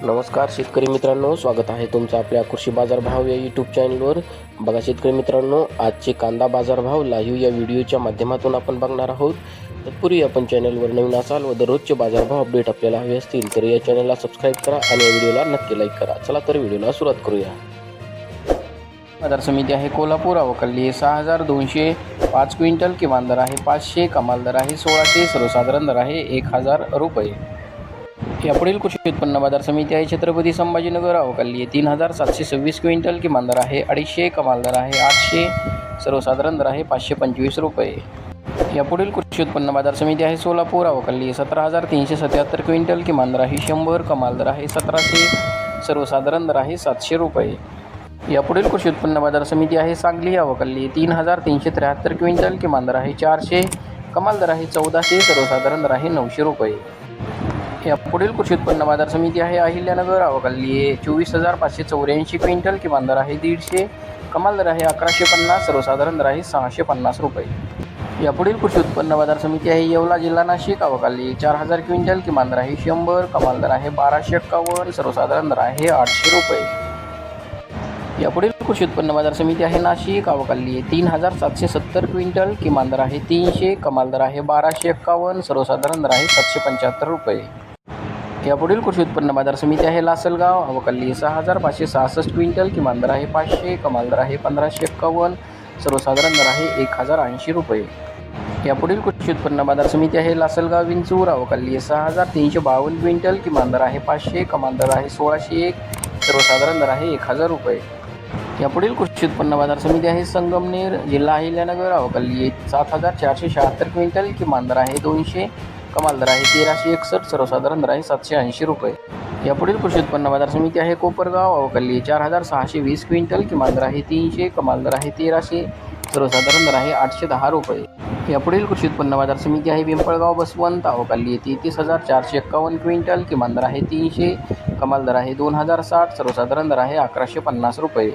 नमस्कार शेतकरी मित्रांनो, स्वागत आहे तुमचं आपल्या कृषी बाजार भाव या यूट्यूब चॅनलवर। बघा शेतकरी मित्रांनो, आजचे कांदा बाजार भाव लाईव्ह या व्हिडिओच्या माध्यमातून आपण बघणार आहोत। तत्पूर्वी आपण चॅनलवर नवीन असाल व दररोजचे बाजारभाव अपडेट आपल्याला हवे असतील तर या चॅनलला सबस्क्राईब करा आणि या व्हिडिओला नक्की लाईक करा। चला तर व्हिडिओला सुरुवात करूया। बाजार समिती आहे कोल्हापूर, अवकल्ली 6205 क्विंटल, किमान दर आहे 500, कमाल दर आहे 1600, सर्वसाधारण दर आहे 1000 रुपये। यापुढील कृषी उत्पन्न बाजार समिती आहे छत्रपती संभाजीनगर, अवकल्ली 3726 क्विंटल, किमान दर आहे 250, कमाल दर आहे 800, सर्वसाधारण दर आहे 525 रुपये। यापुढील कृषी उत्पन्न बाजार समिती आहे सोलापूर, अवकल्ली 17377 क्विंटल, किमान दर आहे 100, कमाल दर आहे 1700, सर्वसाधारण दर आहे 700 रुपये। यापुढील कृषी उत्पन्न बाजार समिती आहे सांगली, अवकल्ली 3373 क्विंटल, किमान दर आहे 400, कमाल दर आहे 1400, सर्वसाधारण दर आहे 900 रुपये। यापुढील कृषी उत्पन्न बाजार समिती आहे अहिल्यानगर, अवकल्ली 24584 क्विंटल, किमान दर आहे 150, कमाल दर आहे 1150, सर्वसाधारण दर आहे 650 रुपये। यापुढील कृषी उत्पन्न बाजार समिती आहे येवला, जिल्हा नाशिक, अवकल्ली 4000 क्विंटल, किमान दर आहे 100, कमाल दर आहे 1251, सर्वसाधारण दर आहे 800 रुपये। यापुढील कृषी उत्पन्न बाजार समिती आहे नाशिक, अवकल्ली 3770 क्विंटल, किमान दर आहे 300, कमाल दर आहे 1251, सर्वसाधारण दर आहे 775 रुपये। यापुढील कृषी उत्पन्न बाजार समिती आहे लासलगाव, अवकल्ली 6566 क्विंटल, किमान दर आहे 500, कमाल दर आहे 1551, सर्वसाधारण दर आहे 1080 रुपये। यापुढील कृषी उत्पन्न बाजार समिती आहे लासलगाव विंचूर, अवकल्ली 6352 क्विंटल, किमान दर आहे 500, कमाल दर आहे 1601, सर्वसाधारण दर आहे 1000 रुपये। यापुढील कृषी उत्पन्न बाजार समिती आहे संगमनेर, जिल्हा अहिल्यानगर, अवकल्ली 7476 क्विंटल, किमान दर आहे 200, कमाल दर आहे 1361, सर्वसाधारण दर आहे 780 रुपये। यापुढील कृषी उत्पन्न बाजार समिती आहे कोपरगाव, अवकल्ली 4620 क्विंटल, किमान दर आहे 300, कमाल दर आहे 1300, सर्वसाधारण दर आहे 810 रुपये। यापुढील कृषी उत्पन्न बाजार समिती आहे पिंपळगाव बसवंत, अवकल्ली 33451 क्विंटल, किमान दर आहे 300, कमाल दर आहे 2060, सर्वसाधारण दर आहे 1150 रुपये।